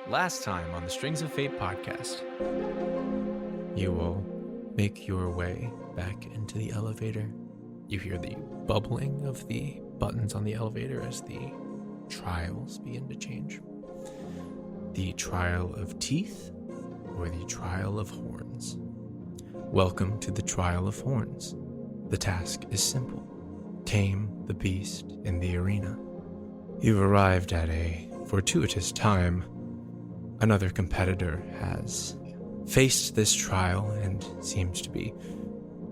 Last time on the Strings of Fate podcast, you will make your way back into the elevator. You hear the bubbling of the buttons on the elevator as the trials begin to change. The trial of teeth or the trial of horns. Welcome to the trial of horns. The task is simple. Tame the beast in the arena. You've arrived at a fortuitous time. Another competitor has faced this trial and seems to be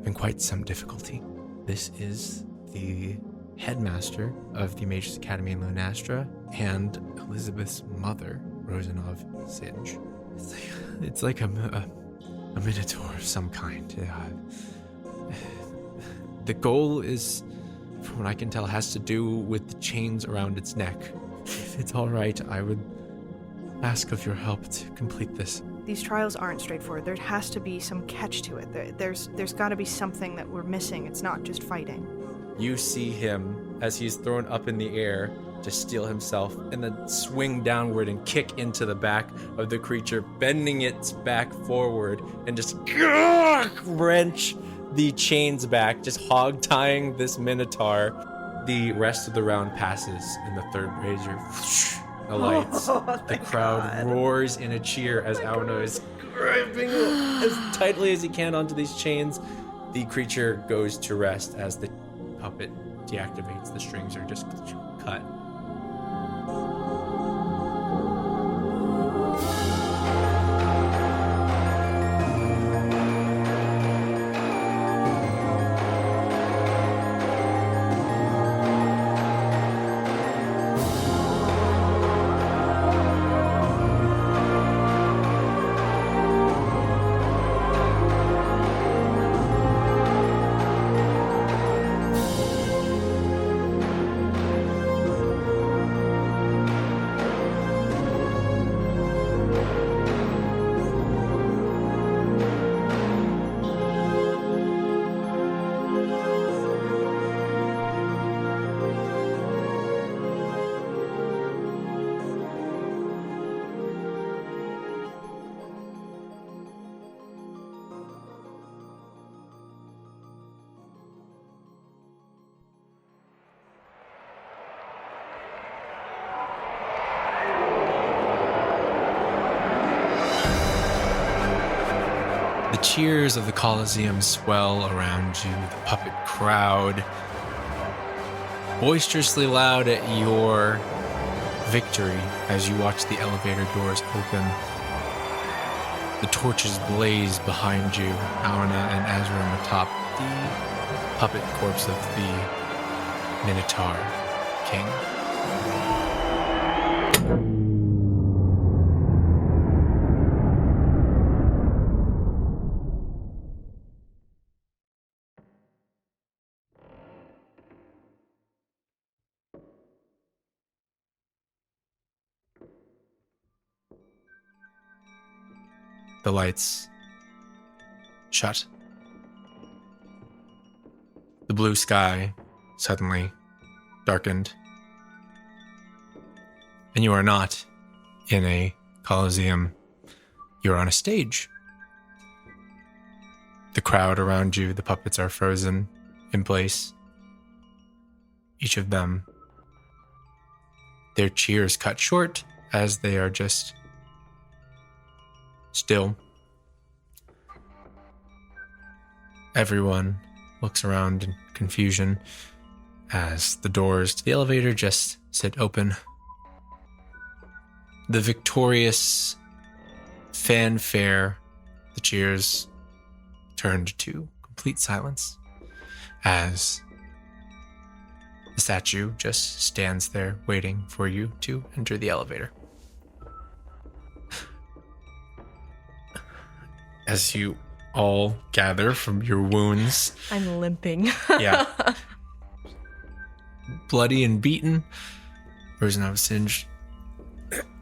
in quite some difficulty. This is the headmaster of the Mages Academy in Lunastra and Elizabeth's mother, Rosanov Singe. It's like a minotaur of some kind. The goal is, from what I can tell, has to do with the chains around its neck. If it's all right, I would ask of your help to complete this. These trials aren't straightforward. There has to be some catch to it. There's got to be something that we're missing. It's not just fighting. You see him as he's thrown up in the air to steel himself and then swing downward and kick into the back of the creature, bending its back forward and just wrench the chains back, just hog tying this minotaur. The rest of the round passes and the third razor alights. The crowd roars in a cheer as Auna is gripping as tightly as he can onto these chains. The creature goes to rest as the puppet deactivates. The strings are just cut. The cheers of the Colosseum swell around you, the puppet crowd, boisterously loud at your victory as you watch the elevator doors open. The torches blaze behind you, Auna and Ezra on the top, the puppet corpse of the Minotaur King. The lights shut. The blue sky suddenly darkened. And you are not in a coliseum. You're on a stage. The crowd around you, the puppets are frozen in place. Each of them, their cheers cut short as they are just still. Everyone looks around in confusion as the doors to the elevator just sit open. The victorious fanfare, the cheers, turned to complete silence as the statue just stands there waiting for you to enter the elevator. As you all gather from your wounds. I'm limping. Yeah. Bloody and beaten, Rosanov Singe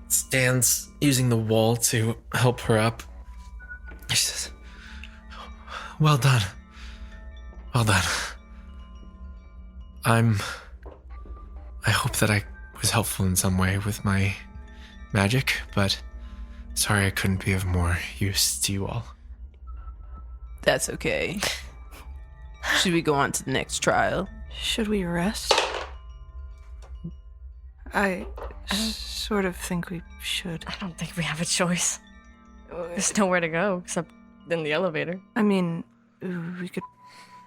stands using the wall to help her up. She says, "Well done. Well done. I hope that I was helpful in some way with my magic, but Sorry I couldn't be of more use to you all. That's okay. Should we go on to the next trial? Should we rest? I sort of think we should. I don't think we have a choice. There's nowhere to go except in the elevator. I mean, we could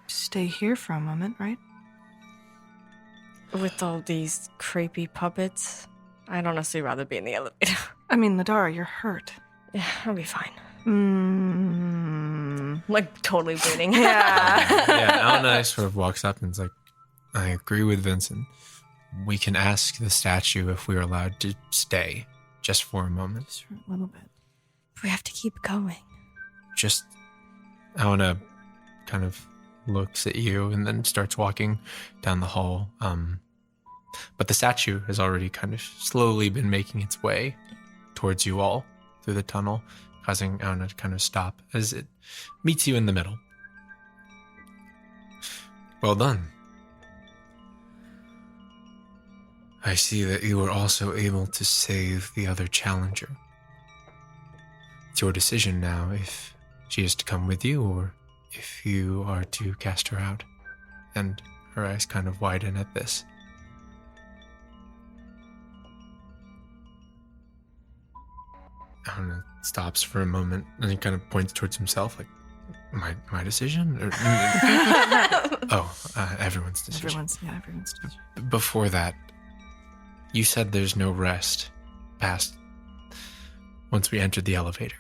stay here for a moment, right? With all these creepy puppets, I'd honestly rather be in the elevator. I mean, Ladara, you're hurt. Yeah, I'll be fine. Like, totally bleeding. Yeah. Yeah, Alana sort of walks up and is like, I agree with Vincent. We can ask the statue if we're allowed to stay just for a moment. Just for a little bit. We have to keep going. Just, Alana kind of looks at you and then starts walking down the hall. But the statue has already kind of slowly been making its way towards you all through the tunnel, causing Alana to kind of stop as it meets you in the middle. Well done. I see that you were also able to save the other challenger. It's your decision now if she is to come with you or if you are to cast her out. And her eyes kind of widen at this. Anna stops for a moment and he kind of points towards himself like, my decision? Or, everyone's decision. Everyone's decision. Before that, you said there's no rest past once we entered the elevator.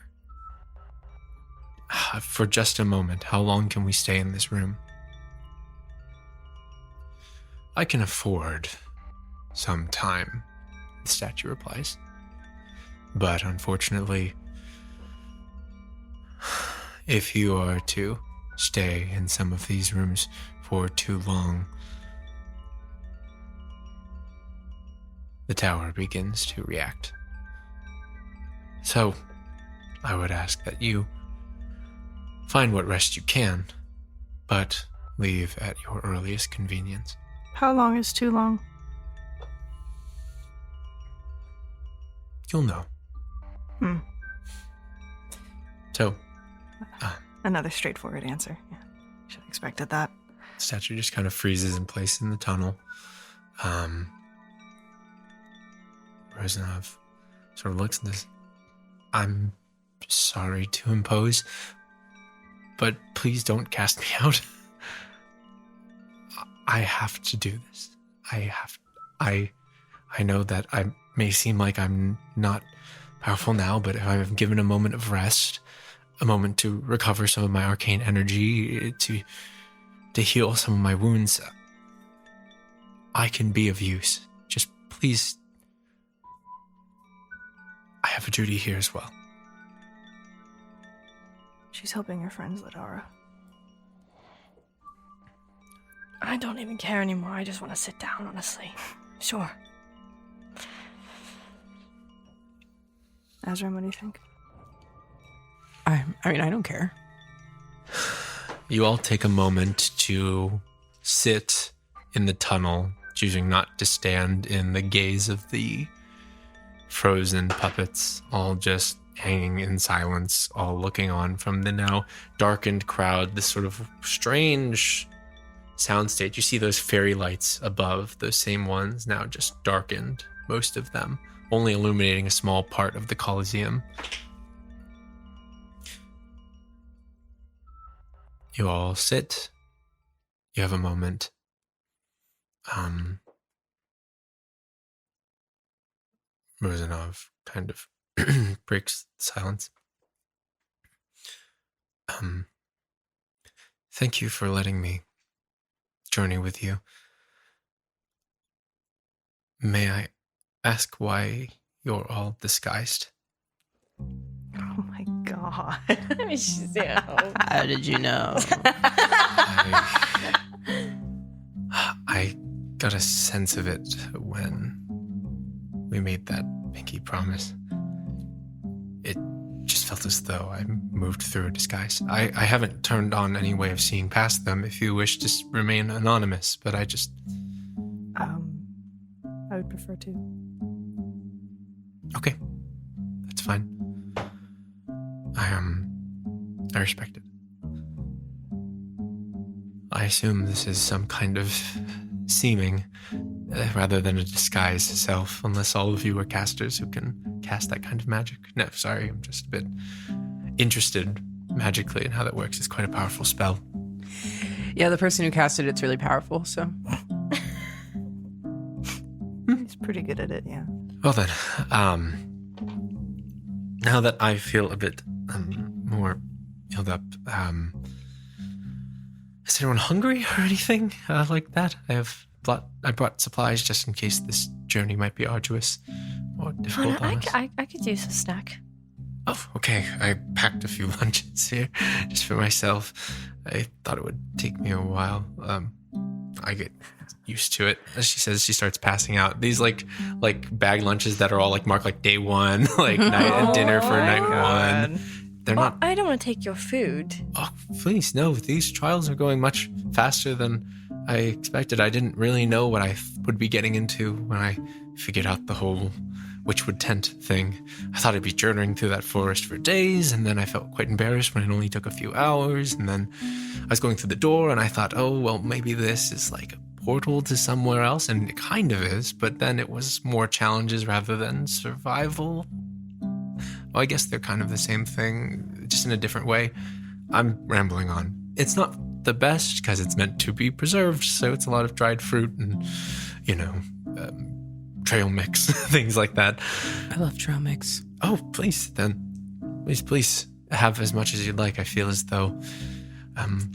For just a moment, how long can we stay in this room? I can afford some time, the statue replies. But unfortunately, if you are to stay in some of these rooms for too long, the tower begins to react. So, I would ask that you find what rest you can, but leave at your earliest convenience. How long is too long? You'll know. So, another straightforward answer. Yeah, should have expected that. The statue just kind of freezes in place in the tunnel. Reznov sort of looks at this. I'm sorry to impose, but please don't cast me out. I have to do this. I know that I may seem like I'm not powerful now, but if I'm given a moment of rest, a moment to recover some of my arcane energy, to heal some of my wounds, I can be of use. Just please, I have a duty here as well. She's helping her friends, Ladara. I don't even care anymore. I just want to sit down, honestly. Sure. Ezra, what do you think? I mean, I don't care. You all take a moment to sit in the tunnel, choosing not to stand in the gaze of the frozen puppets, all just hanging in silence, all looking on from the now darkened crowd, this sort of strange soundstage. You see those fairy lights above, those same ones now just darkened, most of them, only illuminating a small part of the Colosseum. You all sit. You have a moment. Rozanov kind of breaks silence. Thank you for letting me journey with you. May I ask why you're all disguised? Oh my god. How did you know? I got a sense of it when we made that pinky promise. It just felt as though I moved through a disguise. I haven't turned on any way of seeing past them if you wish to remain anonymous, but I just... I would prefer to. Okay, that's fine. I respect it. I assume this is some kind of seeming rather than a disguise self, unless all of you are casters who can cast that kind of magic. No, sorry, I'm just a bit interested magically in how that works. It's quite a powerful spell. Yeah, the person who casted it's really powerful, so. He's pretty good at it, yeah. Well then, now that I feel a bit more healed up, is anyone hungry or anything like that? I brought supplies just in case this journey might be arduous or difficult on us. I could use a snack. Oh, okay. I packed a few lunches here just for myself. I thought it would take me a while. I get used to it. As she says, she starts passing out these like bag lunches that are all like marked like day one, like night dinner for night one. They're not. I don't want to take your food. Oh, please, no. These trials are going much faster than I expected. I didn't really know what I would be getting into when I figured out the whole Witchwood tent thing. I thought I'd be journeying through that forest for days, and then I felt quite embarrassed when it only took a few hours, and then I was going through the door, and I thought, oh, well, maybe this is like a portal to somewhere else, and it kind of is, but then it was more challenges rather than survival. Well, I guess they're kind of the same thing, just in a different way. I'm rambling on. It's not the best because it's meant to be preserved, so it's a lot of dried fruit and, trail mix, things like that. I love trail mix. Oh, please, then. Please have as much as you'd like. I feel as though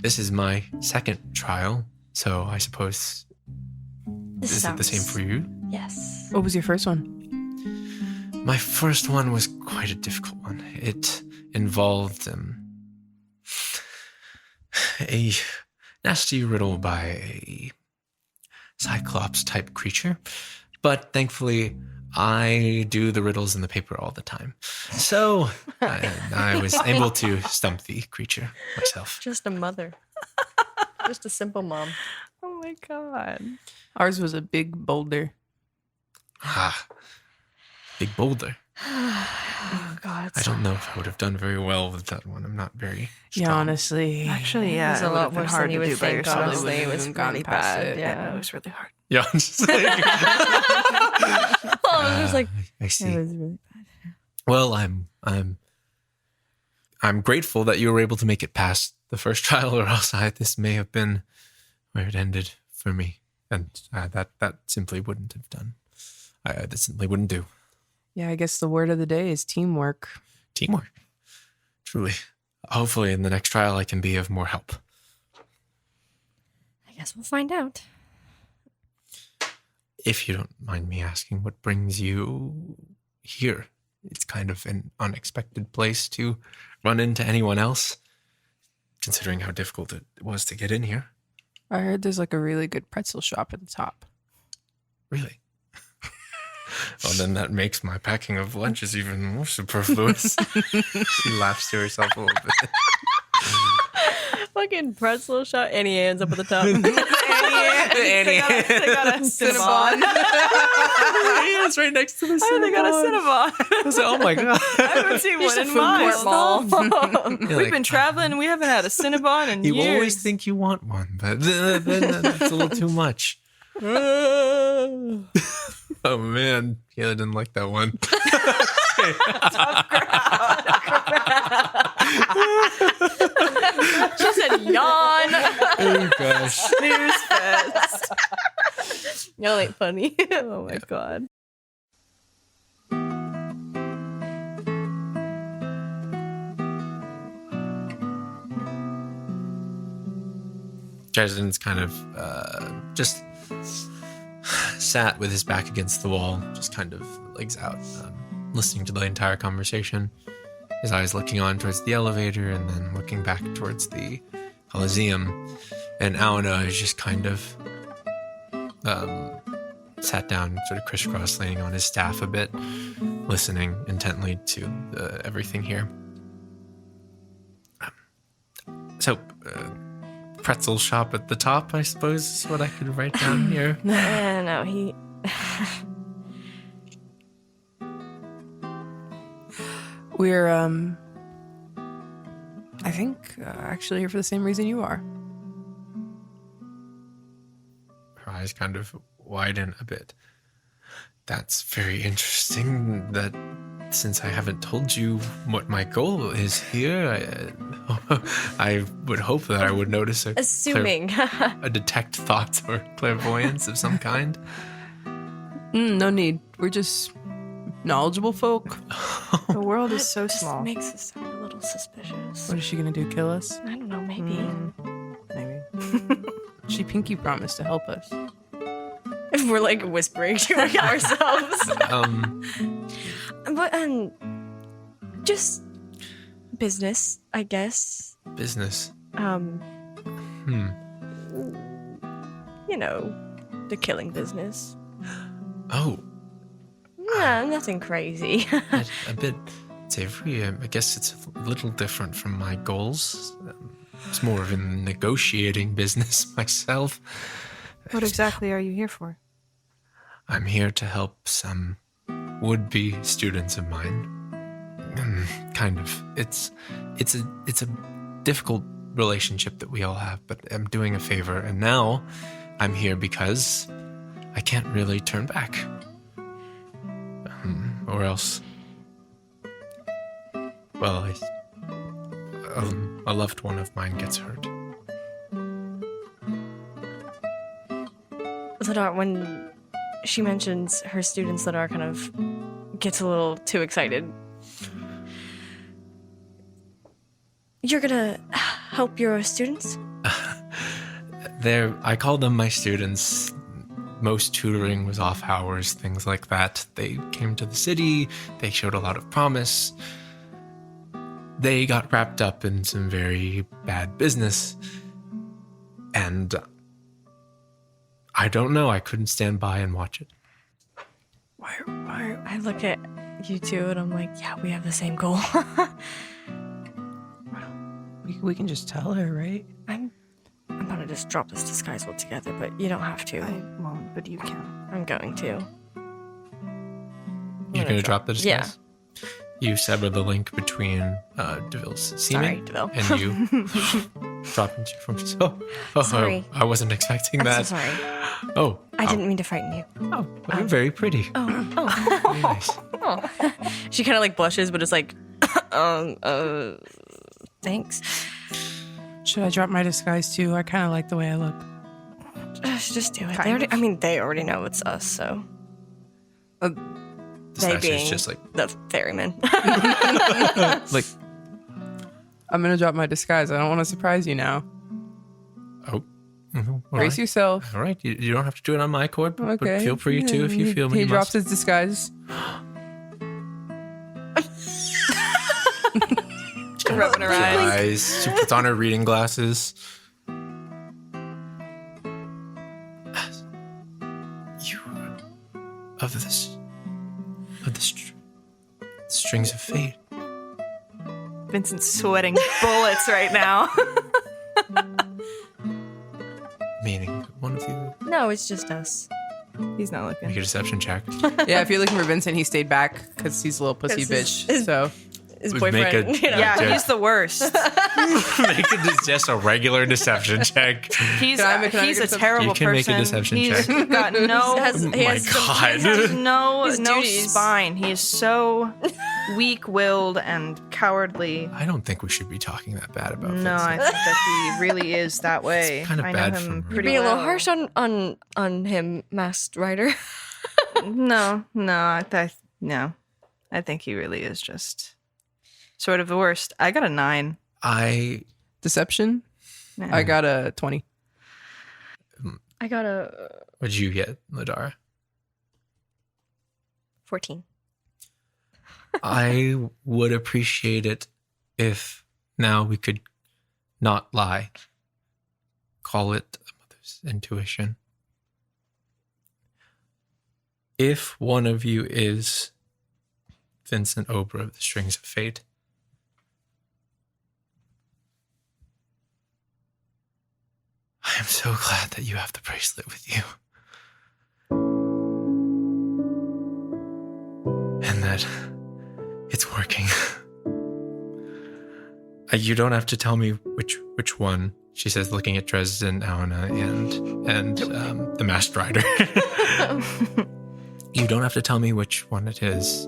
this is my second trial, so I suppose is it the same for you? Yes. What was your first one? My first one was quite a difficult one. It involved a nasty riddle by a Cyclops-type creature, but thankfully I do the riddles in the paper all the time. So I was able to stump the creature myself. Just a mother. Just a simple mom. Oh my god. Ours was a big boulder. Big boulder. Oh god. I don't know if I would have done very well with that one. I'm not very strong. Yeah, honestly. Actually, yeah, It was a it would lot have been worse hard than you to would do by think, yourself. honestly. It was really bad. Yeah, it was really hard. Yeah, I'm just like, Oh, it was like I see. it was really bad. Well, I'm grateful that you were able to make it past the first trial, or else this may have been where it ended for me, and that simply wouldn't have done. That simply wouldn't do. Yeah, I guess the word of the day is teamwork. Teamwork, truly. Hopefully, in the next trial, I can be of more help. I guess we'll find out. If you don't mind me asking, what brings you here? It's kind of an unexpected place to run into anyone else, considering how difficult it was to get in here. I heard there's like a really good pretzel shop at the top. Really? Well, then that makes my packing of lunches even more superfluous. She laughs to herself a little bit. Fucking pretzel shot. Annie ends up at the top. They got a Cinnabon. Yeah, it's right next to the Cinnabon. They got a Cinnabon. I was like, oh my god. I haven't seen one in mine. You're We've like, been traveling. We haven't had a Cinnabon in you years. always think you want one, but then that's a little too much. Oh man, Kayla didn't like that one. She said yawn. Oh gosh. Snooze fest. Y'all ain't funny. Oh my god. Dresden's kind of just sat with his back against the wall, just kind of legs out, listening to the entire conversation. His eyes looking on towards the elevator and then looking back towards the Coliseum. And Aona is just kind of sat down, sort of crisscross, leaning on his staff a bit, listening intently to everything here. Pretzel shop at the top, I suppose, is what I could write down here. No, he... We're, I I think actually here for the same reason you are. Her eyes kind of widen a bit. That's very interesting that since I haven't told you what my goal is here, I would hope that I would notice Assuming. a detect thoughts or clairvoyance of some kind. No need. We're just knowledgeable folk. The world is so Just small. makes us sound a little suspicious. What is she gonna do? Kill us? I don't know, maybe. Maybe. She pinky promised to help us. We're like whispering to ourselves. But just business, I guess. Business. You know, the killing business. Oh, Yeah, nothing crazy. a bit savory. I guess it's a little different from my goals. It's more of a negotiating business myself. What exactly are you here for? I'm here to help some would-be students of mine. Kind of. It's a difficult relationship that we all have, but I'm doing a favor, and now I'm here because I can't really turn back. Or else, well, a loved one of mine gets hurt. Ladar, when she mentions her students, Ladar kind of gets a little too excited. You're gonna help your students? I call them my students. Most tutoring was off hours, things like that. They came to the city, they showed a lot of promise. They got wrapped up in some very bad business. And I don't know, I couldn't stand by and watch it. Why? I look at you two and I'm like, yeah, we have the same goal. We can just tell her, right? I'm gonna just drop this disguise altogether, but you don't have to. I won't, but you can. I'm going to. You're going to drop the disguise? Yeah. You sever the link between DeVille's semen Sorry, DeVille. and you drop into from. Oh, Sorry. I wasn't expecting I'm that. so sorry. Oh, I didn't mean to frighten you. Oh, you're very pretty. Very nice. She kind of like blushes, but it's like, thanks. Should I drop my disguise too? I kind of like the way I look. Just do it. Kind of. They already know it's us, so. This They actually being is just like the ferryman. like I'm gonna drop my disguise. I don't want to surprise you now. oh. All Brace right. yourself. All right, you don't have to do it on my accord, but Okay. feel free to if you feel He you drops must. his disguise. Rubbing her eyes. She puts on her reading glasses. You of the strings of fate. Vincent's sweating bullets right now. Meaning one of you No, it's just us. He's not make a looking. deception check. Yeah, if you're looking for Vincent, he stayed back because he's a little pussy 'Cause bitch. his- So His Would make boyfriend, a- you know. Yeah, he's the worst. Make it just a regular deception check. He's Can I make a a deception? terrible You can make a person. deception He's check. got no. Has- Oh he my has some- god. He has no His duties. spine. He is so weak-willed and cowardly. I don't think we should be talking that bad about No, I Vincent. think that he really is that way. It's kinda I bad know for him me. pretty Being a well. little harsh on him, Masked Rider. No, I think he really is just sort of the worst. I got a 9. deception. Yeah. I got a 20. I got a What'd you get, Ladara? 14. I would appreciate it if now we could not lie. Call it a mother's intuition. If one of you is Vincent Ober of the Strings of Fate, I am so glad that you have the bracelet with you. And that it's working. You don't have to tell me which one, she says, looking at Dresden, Aona, and the Masked Rider. You don't have to tell me which one it is.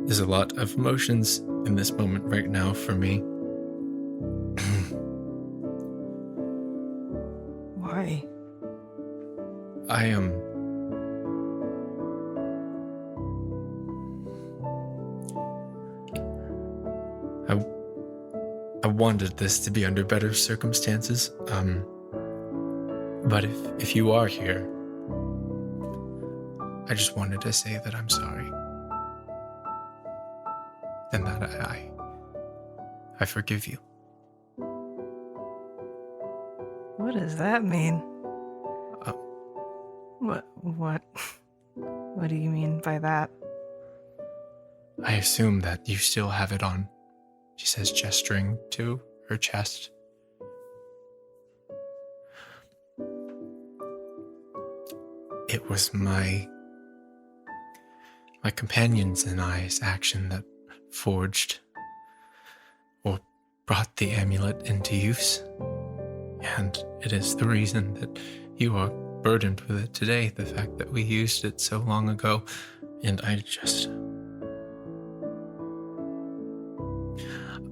There's a lot of emotions in this moment right now for me. Why? I wanted this to be under better circumstances. But if you are here, I just wanted to say that I'm sorry. And that I forgive you. What does that mean? What do you mean by that? I assume that you still have it on, she says, gesturing to her chest. It was my companions and I's action that forged or brought the amulet into use. And it is the reason that you are burdened with it today, the fact that we used it so long ago. And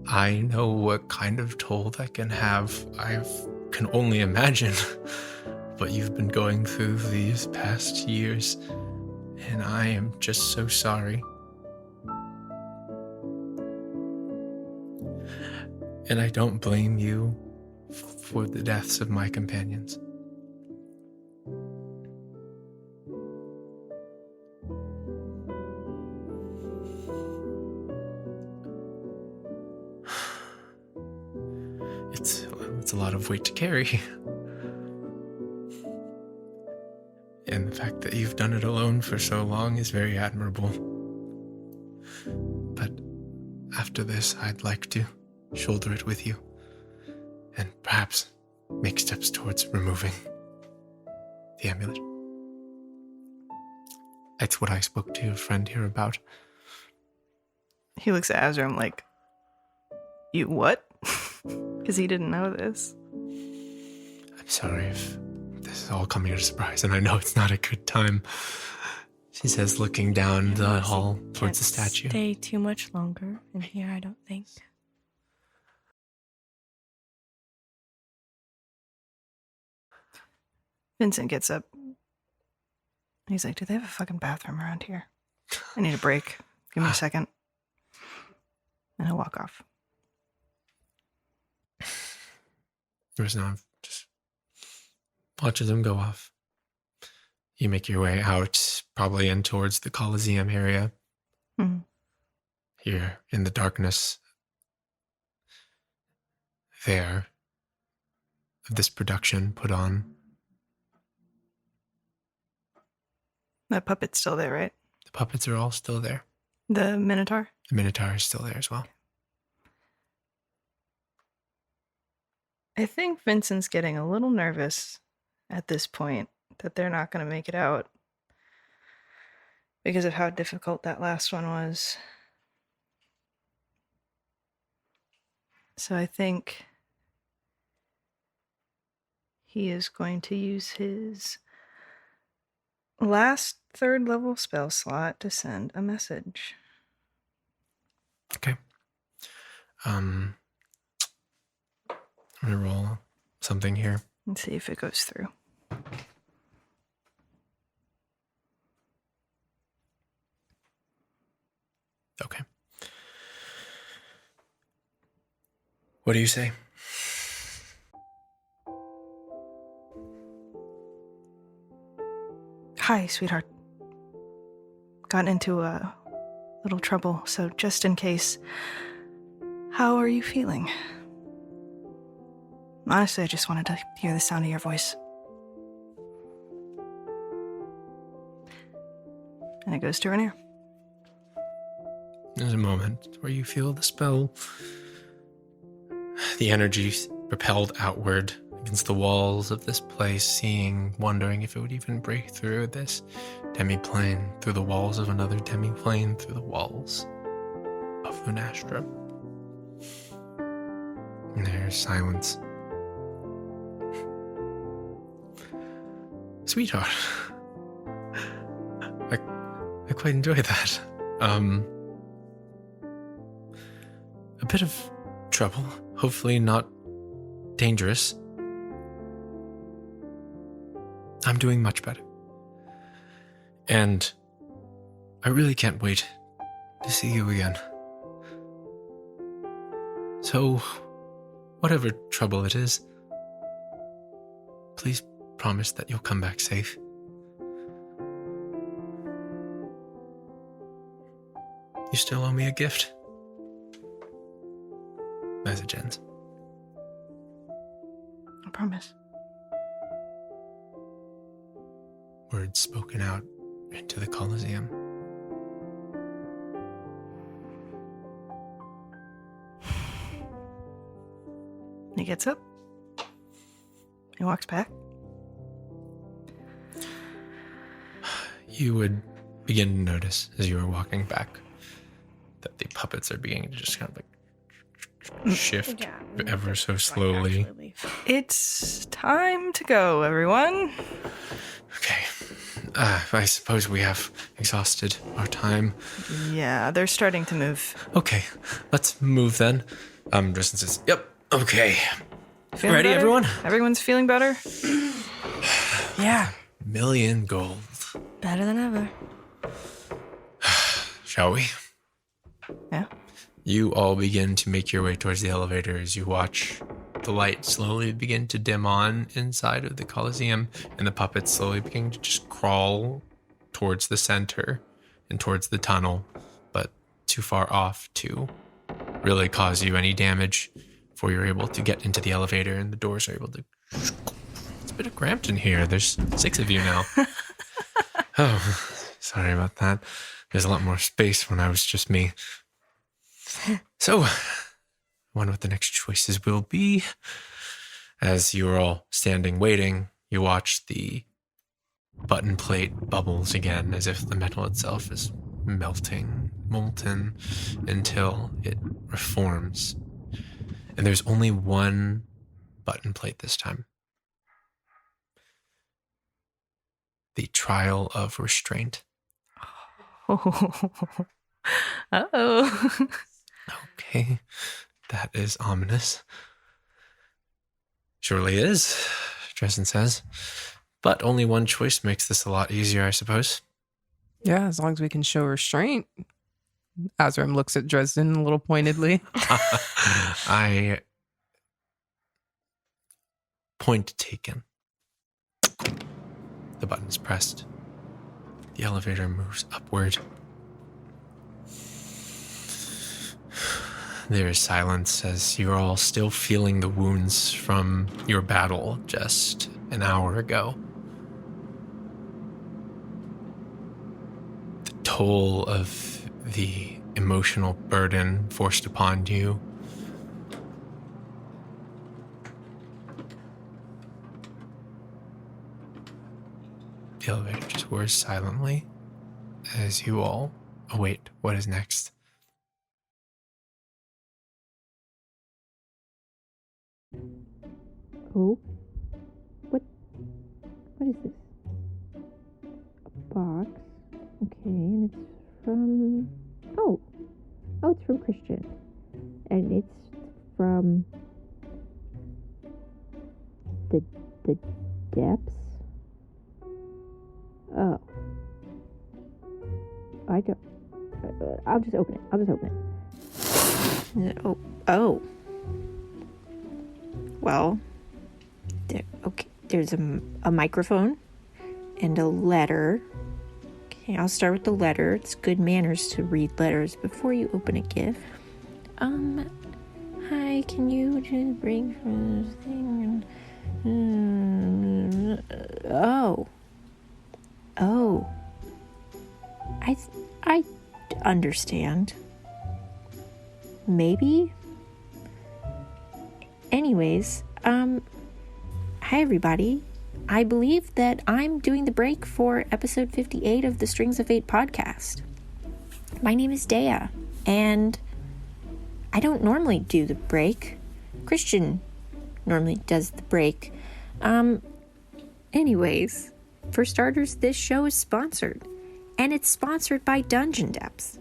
I know what kind of toll that can have. I can only imagine what you've been going through these past years. And I am just so sorry. And I don't blame you for the deaths of my companions. It's a lot of weight to carry. And the fact that you've done it alone for so long is very admirable. But after this, I'd like to shoulder it with you and perhaps make steps towards removing the amulet. That's what I spoke to your friend here about. He looks at Azram like, you what? Because he didn't know this. I'm sorry if this is all coming as a surprise, and I know it's not a good time. She says, looking down the hall towards the statue. Stay too much longer in here, I don't think. Vincent gets up. He's like, do they have a fucking bathroom around here? I need a break. Give me a second. And he'll walk off. There's no, just watches them go off. You make your way out, probably in towards the Coliseum area. Mm-hmm. Here in the darkness there of this production put on. That puppet's still there, right? The puppets are all still there. The Minotaur? The Minotaur is still there as well. I think Vincent's getting a little nervous at this point that they're not going to make it out because of how difficult that last one was. So I think he is going to use his last 3rd level spell slot to send a message. Okay. I'm going to roll something here. Let's see if it goes through. Okay. What do you say? Hi, sweetheart. Got into a little trouble, so just in case, how are you feeling? Honestly, I just wanted to hear the sound of your voice. And it goes to Rainier. There's a moment where you feel the spell, the energy propelled outward against the walls of this place, wondering if it would even break through this demiplane, through the walls of another demiplane, through the walls of Lunastra. And there's silence. Sweetheart, I quite enjoy that. A bit of trouble, hopefully not dangerous. I'm doing much better. And I really can't wait to see you again. So, whatever trouble it is, please promise that you'll come back safe. You still owe me a gift. Message ends. I promise. Words spoken out into the Colosseum. He gets up. He walks back. You would begin to notice as you are walking back that the puppets are beginning to just kind of like shift ever so slowly. It's time to go, everyone. Okay. I suppose we have exhausted our time. Yeah, they're starting to move. Okay, let's move then. Tristan says, yep, okay. Feeling Ready, better? everyone? Everyone's feeling better? Yeah. $1,000,000 gold. Better than ever. Shall we? Yeah. You all begin to make your way towards the elevator as you watch the light slowly begin to dim on inside of the Colosseum, and the puppets slowly begin to just crawl towards the center and towards the tunnel, but too far off to really cause you any damage before you're able to get into the elevator, and the doors are able to... It's a bit of cramped in here. There's 6 of you now. Oh, sorry about that. There's a lot more space when I was just me. So, I wonder what the next choices will be. As you are all standing waiting, you watch the button plate bubbles again as if the metal itself is molten, until it reforms. And there's only one button plate this time. The trial of restraint. Uh-oh. Okay, that is ominous. Surely is, Dresden says. But only one choice makes this a lot easier, I suppose. Yeah, as long as we can show restraint. Azram looks at Dresden a little pointedly. I point to Tegan. The button is pressed. The elevator moves upward. There is silence as you're all still feeling the wounds from your battle just an hour ago. The toll of the emotional burden forced upon you. The elevator just whirs silently as you all await what is next. Oh, what is this? A box. Okay, and it's from, oh, it's from Christian. And it's from the depths. Oh. I don't, I'll just open it. Oh. Well, there's a microphone and a letter. Okay, I'll start with the letter. It's good manners to read letters before you open a gift. Hi, can you just bring for this thing? Oh. I understand. Maybe. Anyways, Hi, everybody. I believe that I'm doing the break for episode 58 of the Strings of Fate podcast. My name is Dea, and I don't normally do the break. Christian normally does the break. Anyways, for starters, this show is sponsored, and it's sponsored by Dungeon Depths.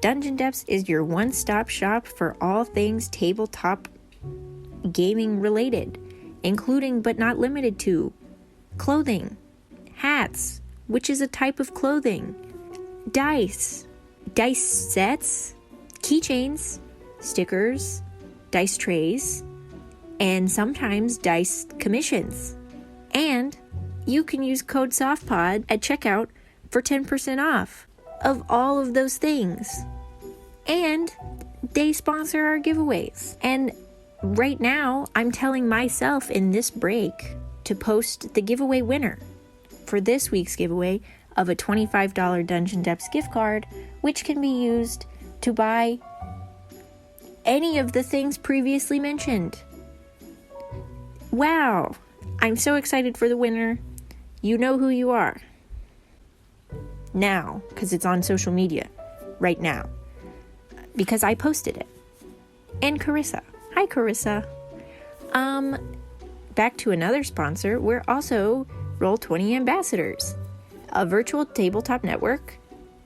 Dungeon Depths is your one-stop shop for all things tabletop gaming related, including but not limited to clothing, hats, which is a type of clothing, dice sets, keychains, stickers, dice trays, and sometimes dice commissions. And you can use code SOFTPOD at checkout for 10% off of all of those things. And they sponsor our giveaways. And right now, I'm telling myself in this break to post the giveaway winner for this week's giveaway of a $25 Dungeon Depths gift card, which can be used to buy any of the things previously mentioned. Wow! I'm so excited for the winner. You know who you are. Now, because it's on social media right now. Because I posted it. And Carissa. Hi, Carissa. Back to another sponsor. We're also Roll20 ambassadors, a virtual tabletop network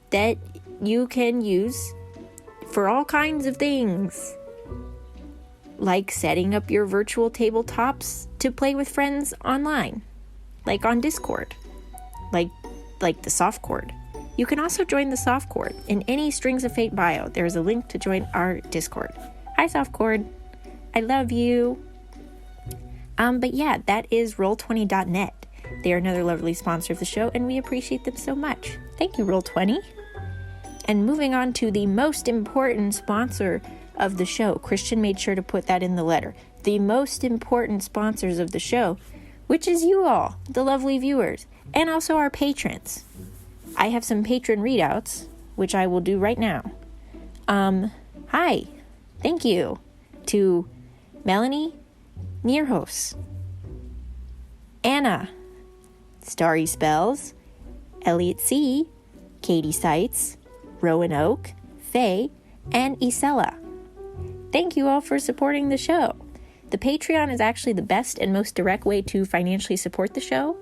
that you can use for all kinds of things, like setting up your virtual tabletops to play with friends online, like on Discord, like the Softcord. You can also join the Softcord. In any Strings of Fate bio, there's a link to join our Discord. Hi, Softcord. I love you. But yeah, that is Roll20.net. They are another lovely sponsor of the show, and we appreciate them so much. Thank you, Roll20. And moving on to the most important sponsor of the show. Christian made sure to put that in the letter. The most important sponsors of the show, which is you all, the lovely viewers, and also our patrons. I have some patron readouts, which I will do right now. Hi. Thank you to Melanie, Nearhos, Anna, Starry Spells, Elliot C., Katie Seitz, Rowan Oak, Faye, and Isella. Thank you all for supporting the show. The Patreon is actually the best and most direct way to financially support the show.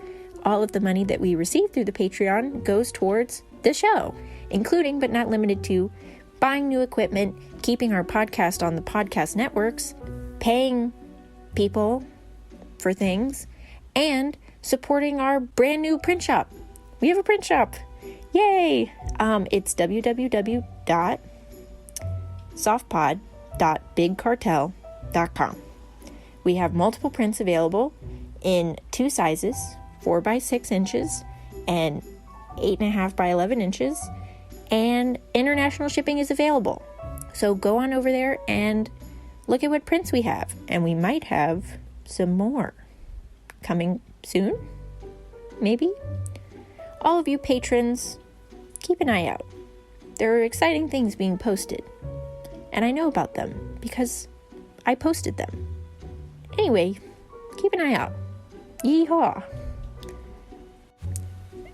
All of the money that we receive through the Patreon goes towards the show, including but not limited to buying new equipment, keeping our podcast on the podcast networks, paying people for things, and supporting our brand new print shop. We have a print shop. Yay! It's www.softpod.bigcartel.com. We have multiple prints available in two sizes, 4 by 6 inches and 8.5 by 11 inches, and international shipping is available. So go on over there and look at what prints we have, and we might have some more coming soon, maybe. All of you patrons, keep an eye out. There are exciting things being posted, and I know about them because I posted them. Anyway, keep an eye out. Yeehaw!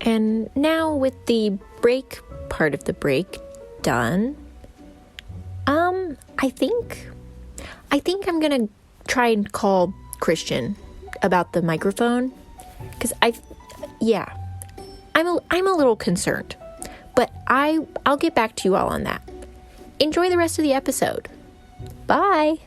And now with the break part of the break done, I think I'm gonna try and call Christian about the microphone, because I'm a little concerned, but I'll get back to you all on that. Enjoy the rest of the episode. Bye.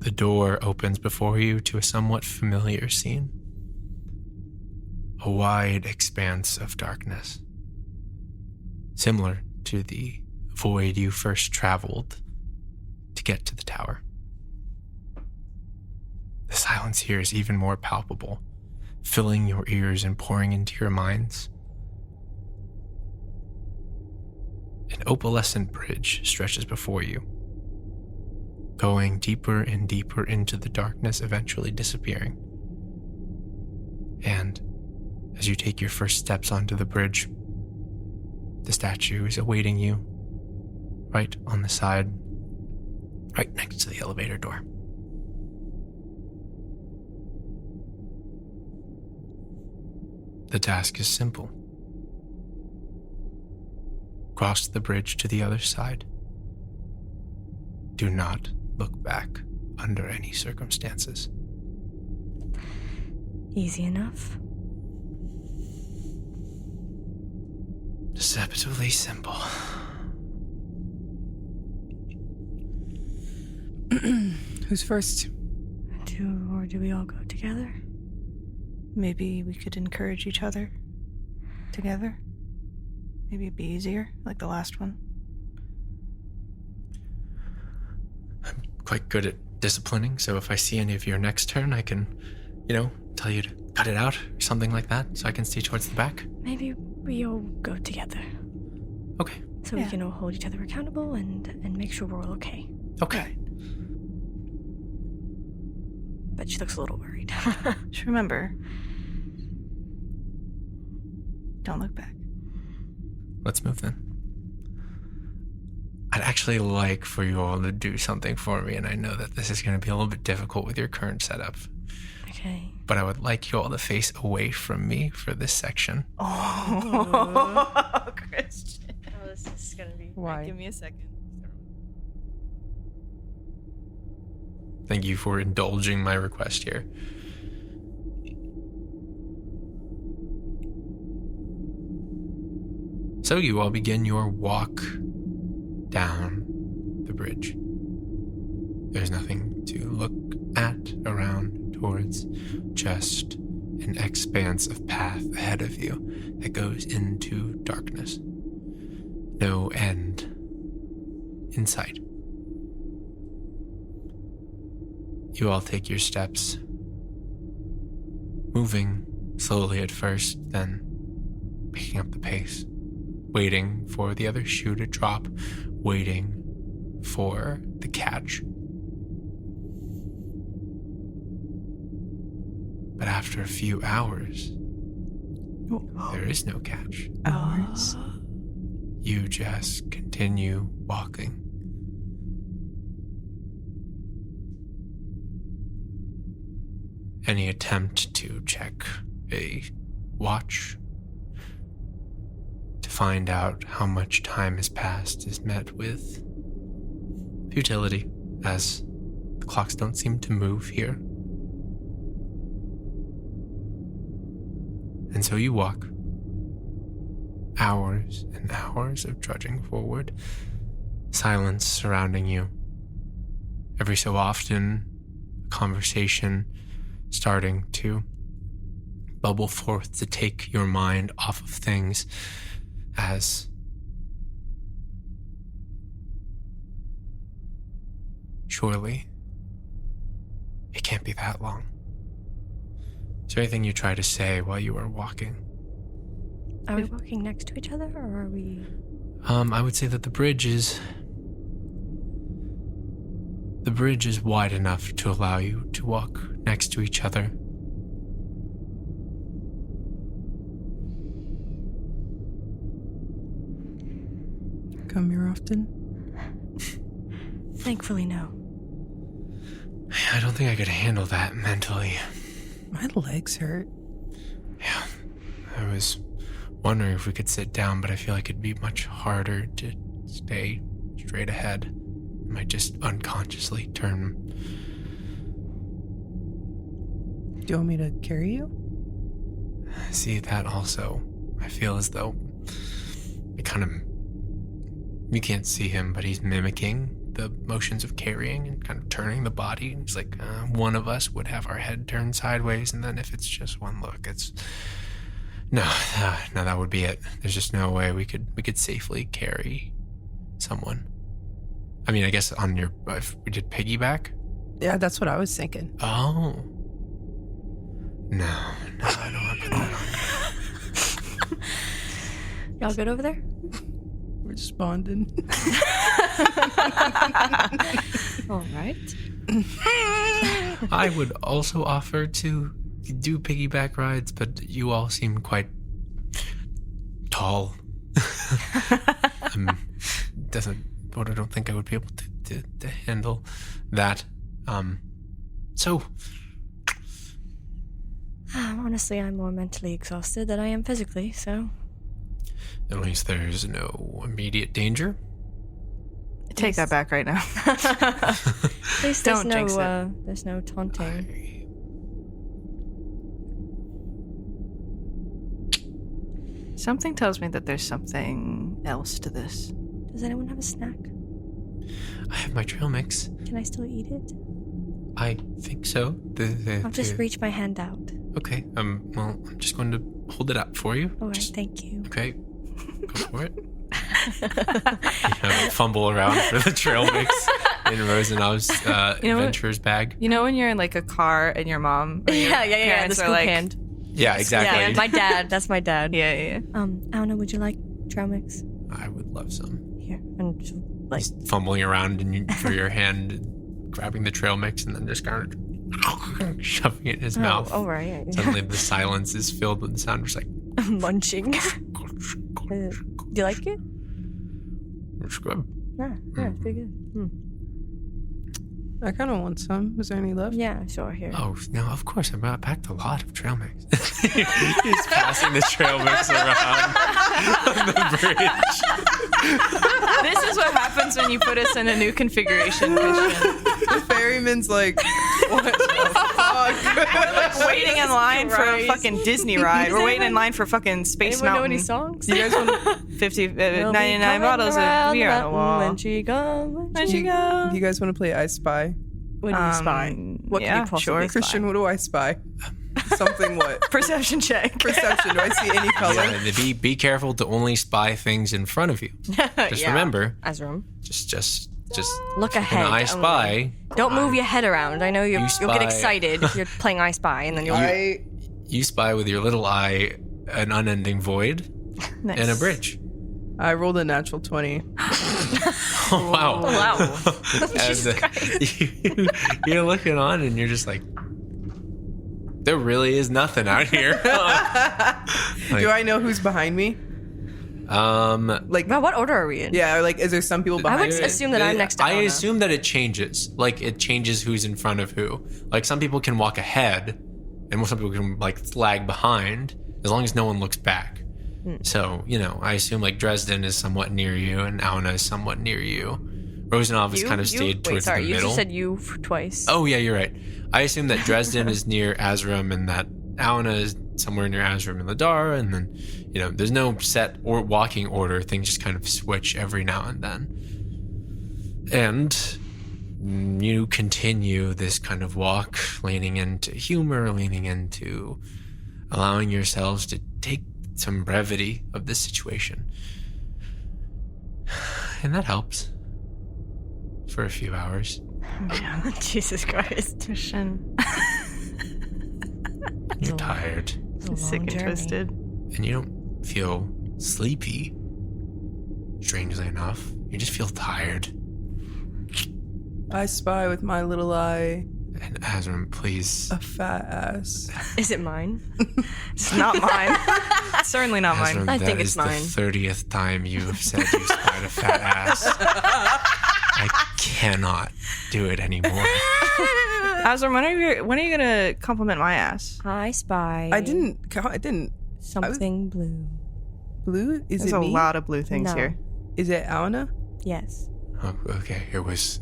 The door opens before you to a somewhat familiar scene. A wide expanse of darkness, similar to the void you first traveled to get to the tower. The silence here is even more palpable, filling your ears and pouring into your minds. An opalescent bridge stretches before you, going deeper and deeper into the darkness, eventually disappearing. And as you take your first steps onto the bridge, the statue is awaiting you right on the side, right next to the elevator door. The task is simple. Cross the bridge to the other side. Do not look back under any circumstances. Easy enough. Deceptively simple. Who's first? Do we all go together? Maybe we could encourage each other together. Maybe it'd be easier, like the last one. I'm quite good at disciplining, so if I see any of your next turn, I can, tell you to cut it out or something like that, so I can stay towards the back. Maybe we all go together. Okay. So we can all hold each other accountable and make sure we're all okay. Okay. But she looks a little worried. Just remember, don't look back. Let's move then. I'd actually like for you all to do something for me, and I know that this is going to be a little bit difficult with your current setup. Okay. But I would like you all to face away from me for this section. Oh, Christian. Oh, this is gonna be. Why? Give me a second. Thank you for indulging my request here. So you all begin your walk down the bridge. There's nothing to look at, around, towards, just an expanse of path ahead of you that goes into darkness. No end in sight. You all take your steps, moving slowly at first, then picking up the pace, waiting for the other shoe to drop, waiting for the catch. But after a few hours, there is no catch. Hours? You just continue walking. Any attempt to check a watch to find out how much time has passed is met with futility, as the clocks don't seem to move here. And so you walk, hours and hours of trudging forward, silence surrounding you. Every so often, a conversation starting to bubble forth to take your mind off of things, as surely it can't be that long. Is there anything you try to say while you are walking? Are we walking next to each other, or are we? I would say that the bridge is wide enough to allow you to walk next to each other. Come here often? Thankfully, no. I don't think I could handle that mentally. My legs hurt. Yeah, I was wondering if we could sit down, but I feel like it'd be much harder to stay straight ahead. I might just unconsciously turn. Do you want me to carry you? See, that also, I feel as though you can't see him, but he's mimicking the motions of carrying and kind of turning the body. And he's like, one of us would have our head turned sideways, and then if it's just one look, it's no, that would be it. There's just no way we could safely carry someone. I mean, I guess if we did piggyback. Yeah, that's what I was thinking. Oh. No, I don't want to put that on. Y'all good over there? We're just bonding. All right. I would also offer to do piggyback rides, but you all seem quite tall. I don't think I would be able to handle that. So honestly, I'm more mentally exhausted than I am physically, so at least there's no immediate danger. Take that back right now. at least there's Don't jinx there's no taunting. Something tells me that there's something else to this. Does anyone have a snack? I have my trail mix. Can I still eat it? I think so. I'll just reach my hand out. Okay. Well, I'm just going to hold it up for you. All right, thank you. Okay. Go for it. Fumble around for the trail mix in Rosenov's adventurer's bag. You know when you're in like a car and your mom or your Yeah. The parents are scoop like, hand. Yeah, exactly. Yeah, my dad. That's my dad. Yeah. Anna, would you like trail mix? I would love some. Here, and just, like Just fumbling around for your hand, grabbing the trail mix, and then just kind of shoving it in his mouth. Oh, right. Suddenly the silence is filled with the sound just like munching. Do you like it? it's good. Yeah, it's pretty good. I kind of want some. Is there any left? Yeah, sure. Here. Oh, no, of course. I packed a lot of trail mix. He's passing the trail mix around on the bridge. This is what happens when you put us in a new configuration mission. The ferryman's like, what the fuck? We're like waiting in line for a Christ. fucking Disney ride. We're waiting in line for fucking Space Anyone know Mountain. any songs? You guys want 99 bottles of beer on the wall. When she goes. Where'd you go? you guys want to play I Spy? What do you spy? What yeah, can you possibly sure. spy? Christian, what do I spy? Something what? Perception check. Perception. Do I see any color? Yeah, be careful to only spy things in front of you. Just Yeah. remember, Azram. just Look when ahead. I only. spy, Don't move your head around. I know you'll get spy. excited if you're playing I Spy, and then you'll. you spy with your little eye an unending void Nice. and a bridge. I rolled a natural 20. Oh, wow. Wow. Jesus you're looking on and you're just like, there really is nothing out here. Do I know who's behind me? Like, Well, what order are we in? yeah, or like, is there some people I behind would me? assume that I'm next to I Anna. assume that it changes. Like, it changes who's in front of who. Like, some people can walk ahead, and some people can, like, lag behind, as long as no one looks back. So, I assume, like, Dresden is somewhat near you, and Auna is somewhat near you. Rosenov is kind of stayed towards the you middle. just said you twice. Oh, yeah, you're right. I assume that Dresden is near Azram, and that Auna is somewhere near Azram and Ladar, and then, there's no set or walking order. Things just kind of switch every now and then. And you continue this kind of walk, leaning into humor, leaning into allowing yourselves to take some brevity of this situation. And that helps for a few hours. Jesus Christ. Mission. You're tired, Sick and twisted. and you don't feel sleepy, strangely enough. You just feel tired. I spy with my little eye And Azram, please. a fat ass. Is it mine? It's not mine. Certainly not mine. Azram, I think that it's is mine. the 30th time you have said you spied a fat ass. I cannot do it anymore. Azram, when are you gonna compliment my ass? I Spy. I didn't. Something blue. Blue? Is There's it a me? lot of blue things No. here. Is it Auna? Yes. Oh, okay, it was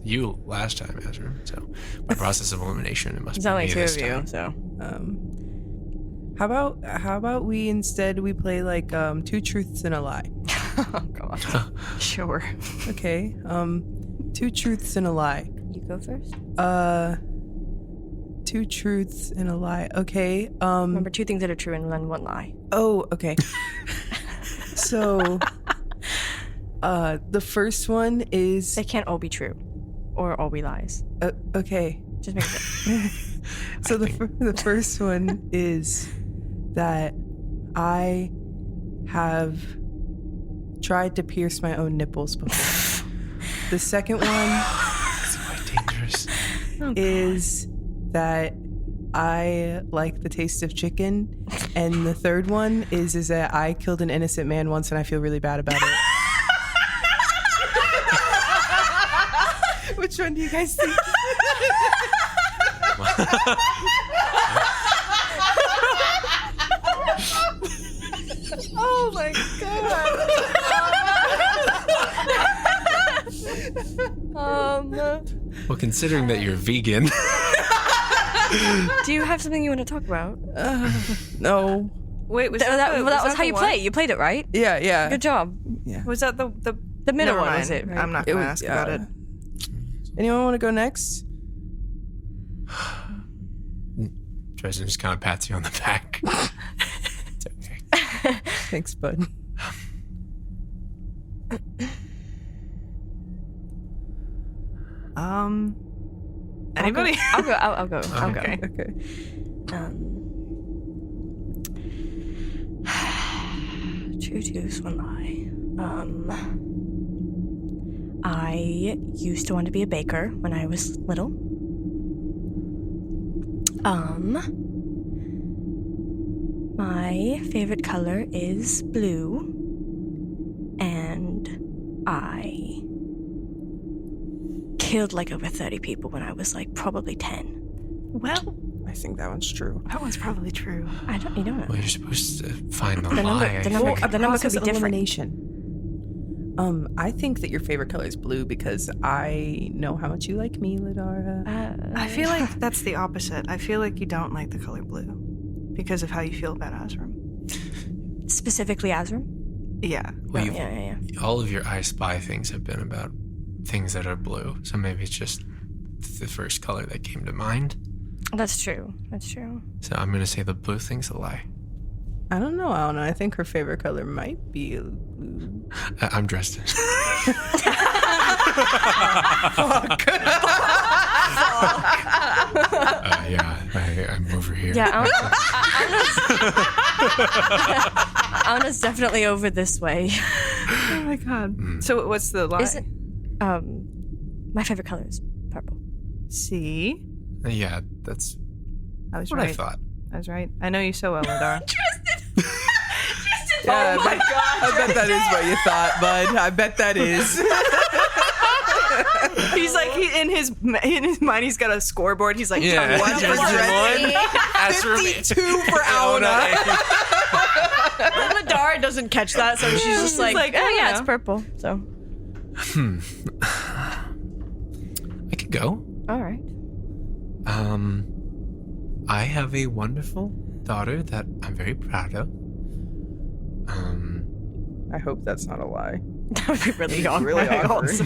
you last time, Azram. So by process of elimination, it must There's be only me two this of you, time. so. How about we instead we play like two truths and a lie? Oh, God. Sure. Okay. 2 truths and a lie. You go first. 2 truths and a lie. Okay. Remember 2 things that are true and then 1 lie. Oh, okay. So, the first one is They can't all be true, or all be lies. okay. Just make it. So the first one is that I have tried to pierce my own nipples before. The second one It's quite dangerous. is that I like the taste of chicken, and the third one is that I killed an innocent man once and I feel really bad about it. Which one do you guys think? Oh my god. Well, considering that you're vegan, Do you have something you want to talk about? No. Wait, was That was how the you one? play. You played it right. Yeah. Good job. Was that the The middle Never one was mind. it? Right? I'm not It going to was- ask about it. Anyone want to go next? Dresden just kind of pats you on the back. It's okay. Thanks, bud. Anybody? I'll go. Okay. Okay. True truths, 1 lie. I used to want to be a baker when I was little. My favorite color is blue, and I killed like over 30 people when I was like probably 10. Well, I think that one's true. that one's probably true. I don't, you don't know. Well, you're supposed to find the The number- lie. the I number- think. the number could Process be different. elimination. I think that your favorite color is blue because I know how much you like me, Ladara. I feel like that's the opposite. I feel like you don't like the color blue because of how you feel about Azram. Specifically Azram? Yeah. Well, you've- Yeah. all of your I Spy things have been about things that are blue, so maybe it's just the first color that came to mind. That's true. So I'm gonna say the blue thing's a lie. I don't know, Alana. I think her favorite color might be blue. I'm dressed in. I'm over here. Yeah, Anna's definitely over this way. Oh my god. So what's the lie? Isn't my favorite color is purple. See? Yeah, that's I was what right. I thought. I was right. I know you so well, Ladar. Yeah, oh my god! I bet that is what you thought, bud. I bet that is. He's like, in his mind, he's got a scoreboard. He's like, Yeah. one for Dresden. As for me. 52 for Alana. Ladara doesn't catch that, so she's just like, like, oh I don't yeah, know. it's purple. So, I could go. all right. I have a wonderful daughter that I'm very proud of. I hope that's not a lie. That would be really awkward. Really awkward. I've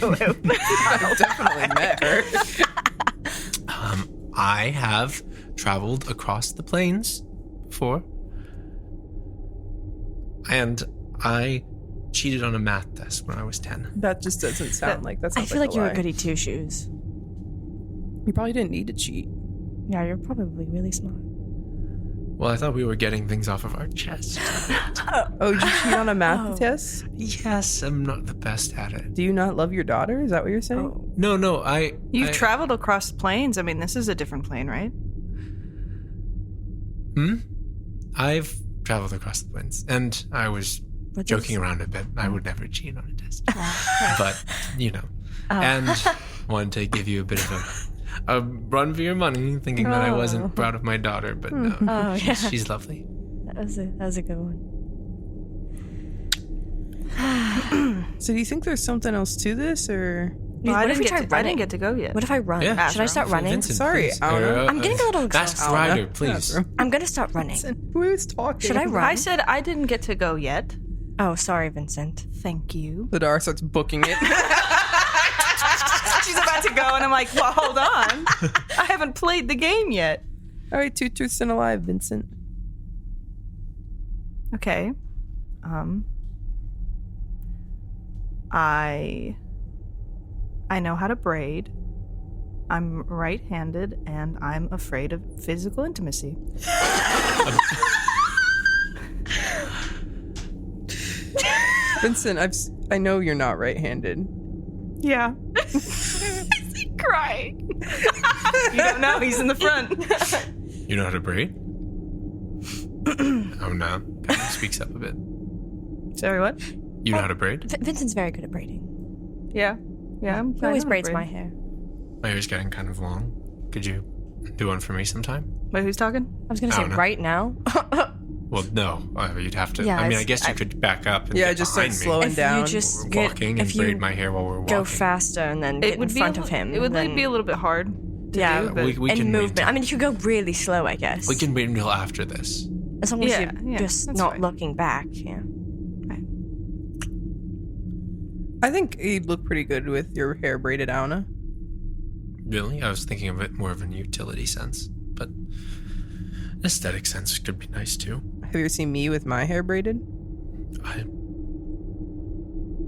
definitely met her. I have traveled across the plains before, and I cheated on a math test when I was 10. That just doesn't sound like that. I Sounds feel like a you're lie. a goody two shoes. You probably didn't need to cheat. Yeah, you're probably really smart. Well, I thought we were getting things off of our chest. Oh, did you cheat on a math test? Yes, I'm not the best at it. Do you not love your daughter? Is that what you're saying? No, You've I- traveled across the plains. I mean, this is a different plane, right? I've traveled across the plains, and I was But joking around a bit. I would never cheat on a test. But, and wanted to give you a bit of a run for your money, thinking that I wasn't proud of my daughter, but no, Oh, yeah. she's lovely. That was a good one. So do you think there's something else to this, or? Well, I What if we didn't try get to, I running? didn't get to go yet. What if I run? Yeah. Should I start running? Vincent, Sorry, please. Alana. I'm getting a little Fast exhausted. rider, please. I'm gonna start running. Who is talking? Should I run? I said I didn't get to go yet. Oh, sorry, Vincent. Thank you. Ladar starts booking it. she's about to go, and I'm like, well, hold on. I haven't played the game yet. All right, 2 truths and a lie, Vincent. Okay. I know how to braid. I'm right-handed, and I'm afraid of physical intimacy. Vincent, I know you're not right-handed. Yeah. He's crying. You don't know. He's in the front. You know how to braid? Oh no. Kind of speaks up a bit. Sorry, what? You know how to braid? Vincent's very good at braiding. Yeah. Yeah, He always braids my hair. My hair's getting kind of long. Could you do one for me sometime? Wait, who's talking? I was going to I say don't know. right now. Well, no. You'd have to. Yeah, I mean, I guess you could back up and Yeah, get just behind start me. slowing If down. you just We're walking and if you braid my hair while we're walking. go faster and then get in front of him. It would then, be a little bit hard to Yeah, do, but we in can wait movement. till- I mean, you could go really slow, I guess. We can wait until after this. As long as Yeah, you're just that's not fine. looking back. Yeah. I think you'd look pretty good with your hair braided, Auna. Really? I was thinking of it more of an utility sense, but aesthetic sense could be nice too. Have you ever seen me with my hair braided?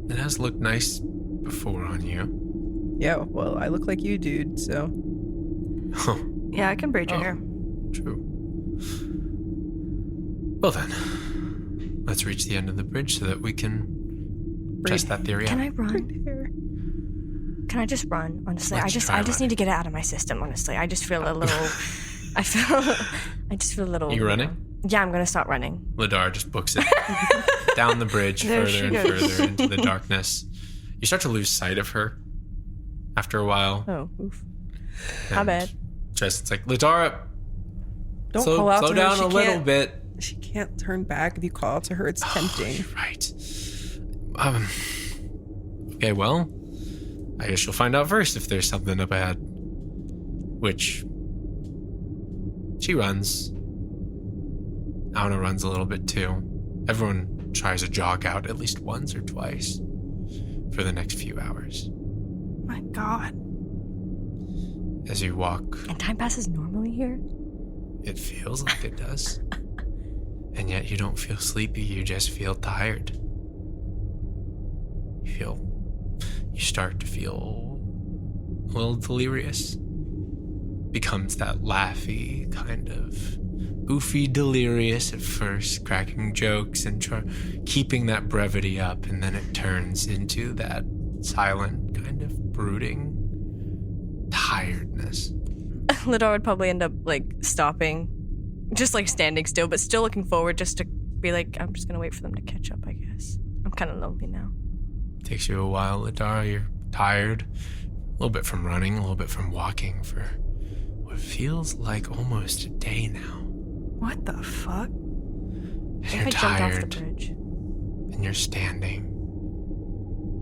It has looked nice before on you. Yeah, well, I look like you, dude, so. Oh, yeah, I can braid your Oh. hair. true. Well then, let's reach the end of the bridge so that we can test that theory Can out. I run? Can I just run? Honestly, Let's I just try need running. to get it out of my system. Honestly, I just feel a little. I just feel a little. You running? Yeah, I'm gonna start running. Ladar just books it down the bridge There further she and goes. further into the darkness. You start to lose sight of her after a while. Oh, oof. My and bad. Just it's like, Ladara, Don't slow, call out slow to her. down She a little can't- bit. She can't turn back if you call out to her. It's tempting. You're right. Okay, well, I guess you'll find out first if there's something up ahead. Which she runs. Auna runs a little bit too. Everyone tries to jog out at least once or twice for the next few hours. My God. As you walk, And time passes normally here. it feels like it does. And yet you don't feel sleepy, you just feel tired. You start to feel a little delirious. Becomes that laughy, kind of goofy delirious at first, cracking jokes and keeping that brevity up, and then it turns into that silent, kind of brooding tiredness. Lidar would probably end up like stopping, just like standing still, but still looking forward, just to be like, I'm just gonna wait for them to catch up. I guess I'm kind of lonely now. Takes you a while, Ladara. You're tired. A little bit from running, a little bit from walking for what feels like almost a day now. What the fuck? And I you're think I jumped off the tired, bridge. and you're standing,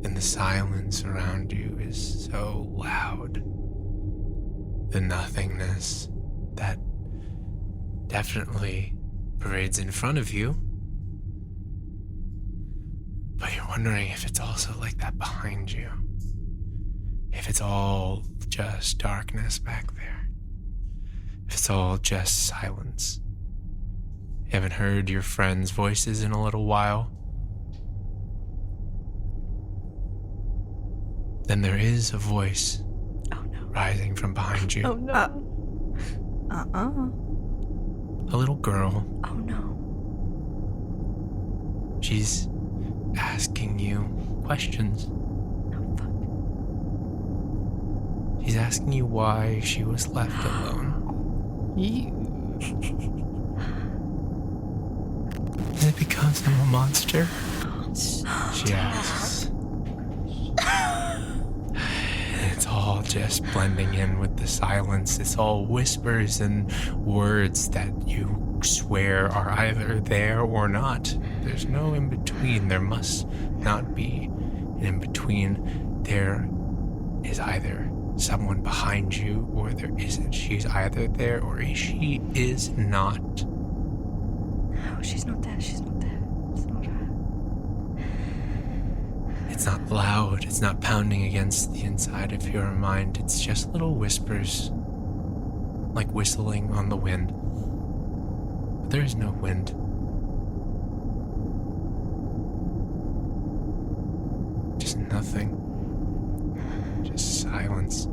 and the silence around you is so loud. The nothingness that definitely parades in front of you. But you're wondering if it's also like that behind you. If it's all just darkness back there. If it's all just silence. You haven't heard your friends' voices in a little while. Then there is a voice Oh no. rising from behind you. Oh no. A little girl. Oh no. She's asking you questions. Oh fuck. She's asking you why she was left alone. Is it because I'm a monster? She asks. It's all just blending in with the silence. It's all whispers and words that you swear are either there or not. There's no in between. There must not be an in between. There is either someone behind you or there isn't. She's either there or she is not. Oh, she's not there. She's not there. It's not her. It's not loud, it's not pounding against the inside of your mind, it's just little whispers, like whistling on the wind. But there is no wind. Just nothing. Just silence.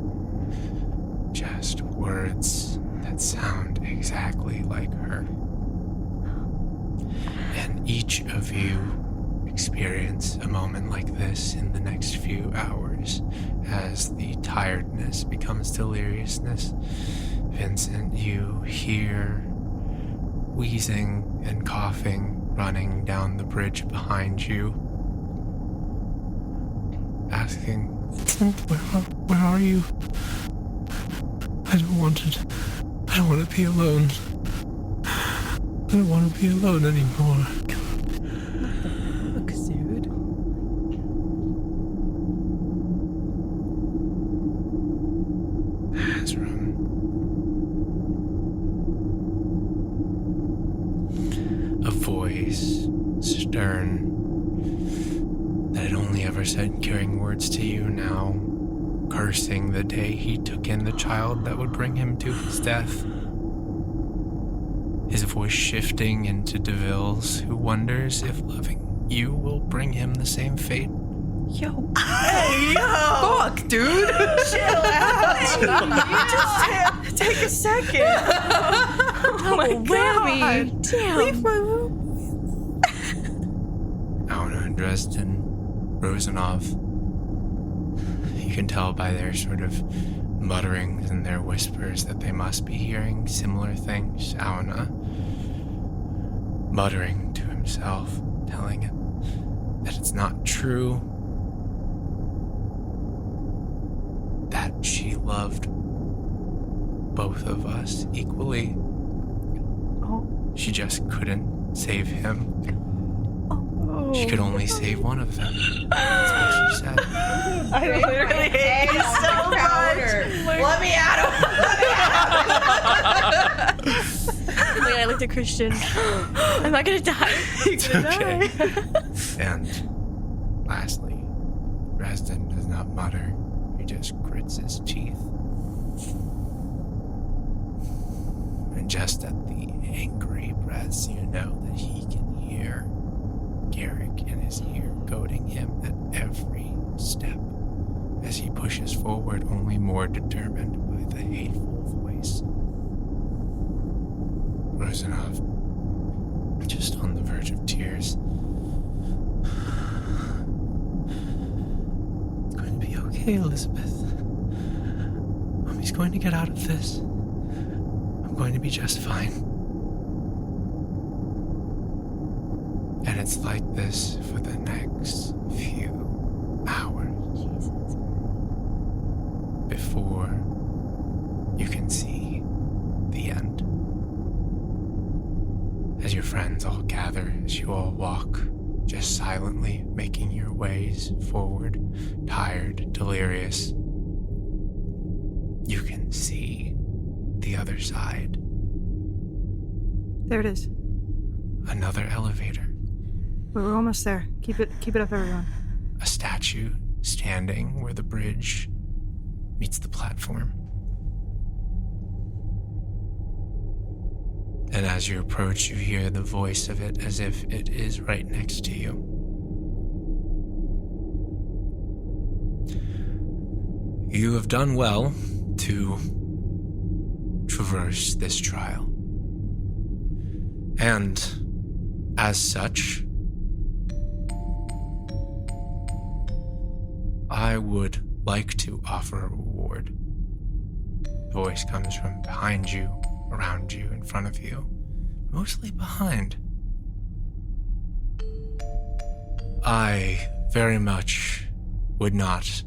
Just words that sound exactly like her. And each of you experience a moment like this in the next few hours as the tiredness becomes deliriousness. Vincent, you hear wheezing and coughing running down the bridge behind you, asking, where are you? I don't want to be alone. I don't want to be alone anymore. Look, dude. Ezra. A voice, stern, that had only ever said caring words to you, now cursing the day he took in the child that would bring him to his death. His voice shifting into DeVille's, who wonders if loving you will bring him the same fate. Yo. Hey, yo! Fuck, dude. Chill out! Just take a second. Oh my God. Remy. Damn. Leave my room. Auna and Dresden, Rosanov. You can tell by their sort of mutterings and their whispers that they must be hearing similar things. Auna muttering to himself, telling him that it's not true, that she loved both of us equally. Oh. She just couldn't save him. Oh. She could only save one of them. That's what she said. I literally hate you so much. Let me out of Like, I looked at Christian. Am I gonna die? It's okay. And lastly, Dresden does not mutter. He just grits his teeth. And just at the angry breaths, you know that he can hear Garrick in his ear goading him at every step as he pushes forward, only more determined by the hateful voice. Rosanov, just on the verge of tears. It's going to be okay, Elizabeth. Mommy's going to get out of this. I'm going to be just fine. And it's like this for the next few hours. Before you can see the end. As your friends all gather, as you all walk, just silently making your ways forward, tired, delirious, you can see the other side. There it is. Another elevator. We're almost there. Keep it up, everyone. A statue standing where the bridge meets the platform. And as you approach, you hear the voice of it as if it is right next to you. You have done well to traverse this trial. And as such, I would like to offer a reward. The voice comes from behind you, around you, in front of you, mostly behind. I very much would not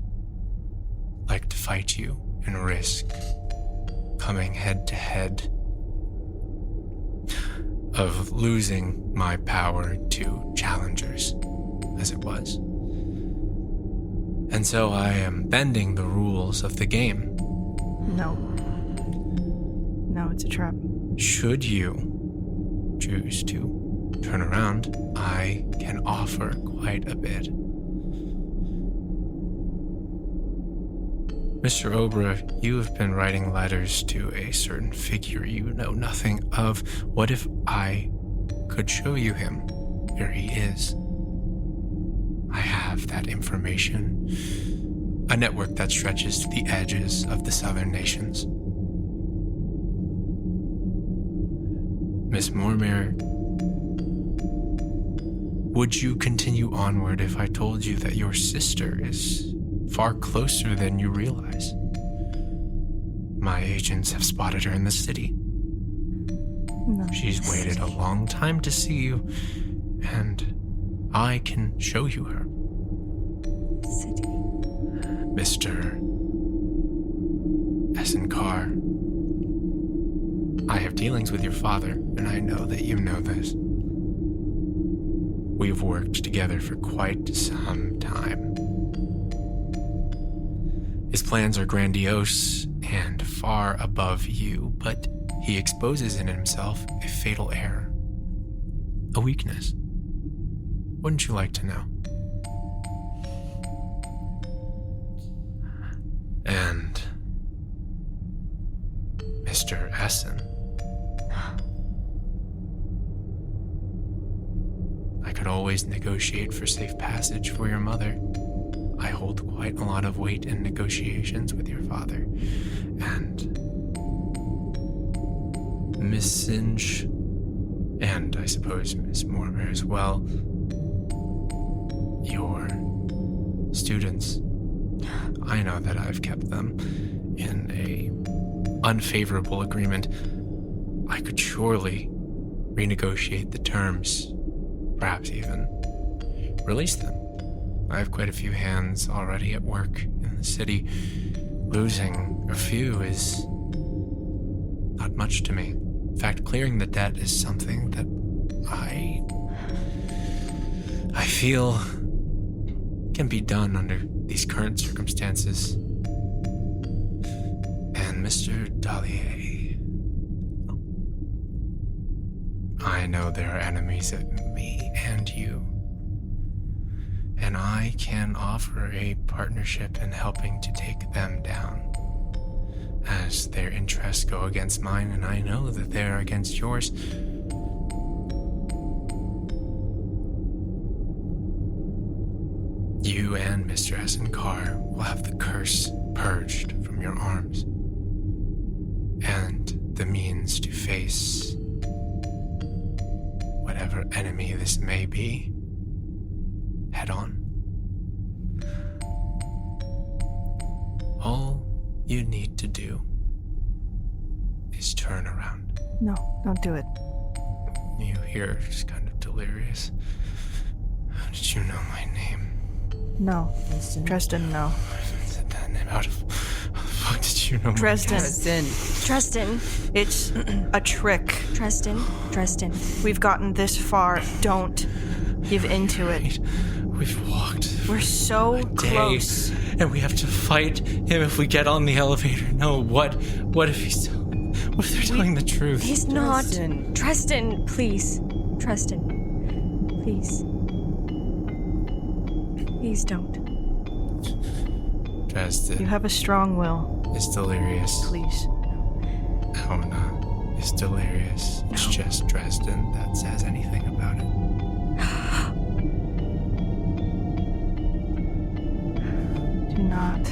like to fight you and risk coming head to head of losing my power to challengers, as it was. And so I am bending the rules of the game. No, it's a trap. Should you choose to turn around, I can offer quite a bit. Mr. Obra, you have been writing letters to a certain figure you know nothing of. What if I could show you him where he is? I have that information. A network that stretches to the edges of the southern nations. Miss Mormere, would you continue onward if I told you that your sister is far closer than you realize? My agents have spotted her in the city. No. She's waited a long time to see you, and I can show you her. City. Mr. Essenkar, I have dealings with your father, and I know that you know this. We've worked together for quite some time. His plans are grandiose and far above you, but he exposes in himself a fatal error, a weakness. Wouldn't you like to know? And Mr. Essen, I could always negotiate for safe passage for your mother. I hold quite a lot of weight in negotiations with your father. And Miss Singe, and I suppose Miss Mormere as well, your students, I know that I've kept them in a unfavorable agreement. I could surely renegotiate the terms, perhaps even release them. I have quite a few hands already at work in the city. Losing a few is not much to me. In fact, clearing the debt is something that I feel can be done under these current circumstances. And Mr. Dallier, I know there are enemies at me and you, and I can offer a partnership in helping to take them down, as their interests go against mine, and I know that they are against yours. You and Mr. Essenkar will have the curse purged from your arms, and the means to face whatever enemy this may be head on. All you need to do is turn around. No, don't do it. You hear just kind of delirious. How did you know my name? No. Dresden, no. I haven't said that name. How the fuck did you know Dresden. Dresden. It's a trick. Dresden. We've gotten this far. Don't give into it. We've walked. We're so close. And we have to fight him if we get on the elevator. No, what if he's... What if they're telling the truth? He's not. Dresden, please. Dresden. Please. Please don't. Dresden You have a strong will. is delirious. Please. Aona is delirious. It's just Dresden that says anything about it. Do not.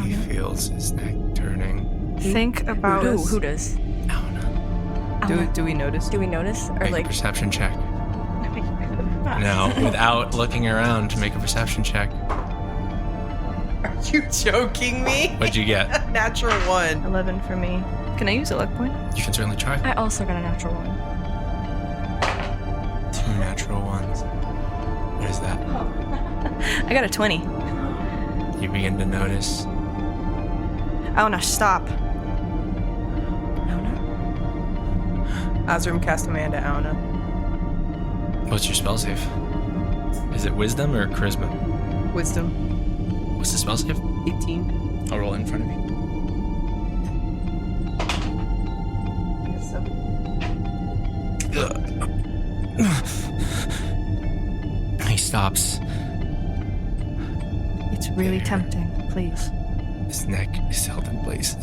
He feels his neck turning. Think about Who does? Aona. Do we notice? Do we notice? Or Make like a perception check. No, without looking around, make a perception check. Are you joking me? What'd you get? Natural 1. 11 for me. Can I use a luck point? You can certainly try. I also got a natural 1. 2 natural ones. What is that? I got a 20. You begin to notice. Aona, stop. Azrim cast command to Aona. What's your spell save? Is it wisdom or charisma? Wisdom. What's the spell save? 18. I'll roll it in front of me. He stops. It's really There. tempting. Please. His neck is held in place.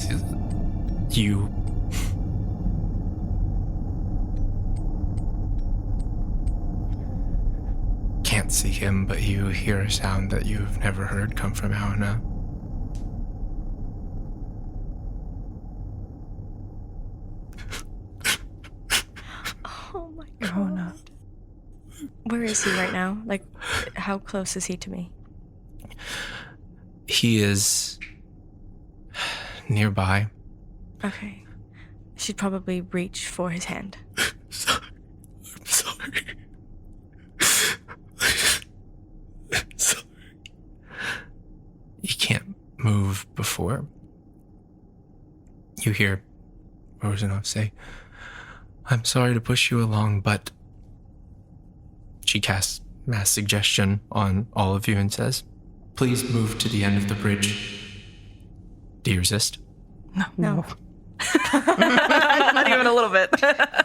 You can't see him, but you hear a sound that you've never heard come from Aona. Oh my god. Aona. Where is he right now? Like, how close is he to me? He is nearby. Okay. I should probably reach for his hand. I'm sorry. I'm sorry. He can't move before. You hear Rosanov say, I'm sorry to push you along, but she casts mass suggestion on all of you and says, please move to the end of the bridge. Do you resist? No. Not even a little bit.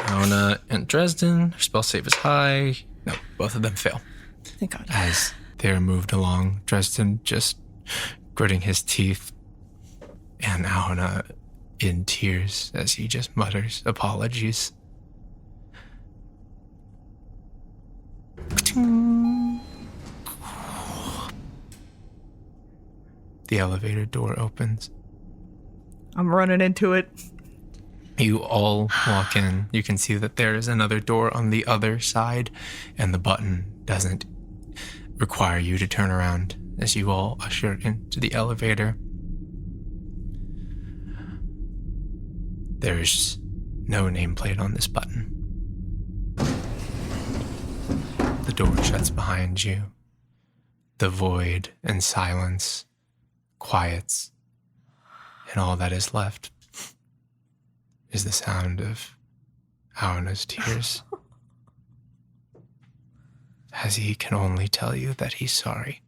Aona and Dresden, their spell save is high. No, both of them fail. Thank God. As they're moved along, Dresden just gritting his teeth, and Aona in tears as he just mutters apologies. The elevator door opens. I'm running into it. You all walk in. You can see that there is another door on the other side, and the button doesn't require you to turn around as you all usher into the elevator. There's no nameplate on this button. The door shuts behind you. The void and silence quiets, and all that is left is the sound of Aona's tears as he can only tell you that he's sorry.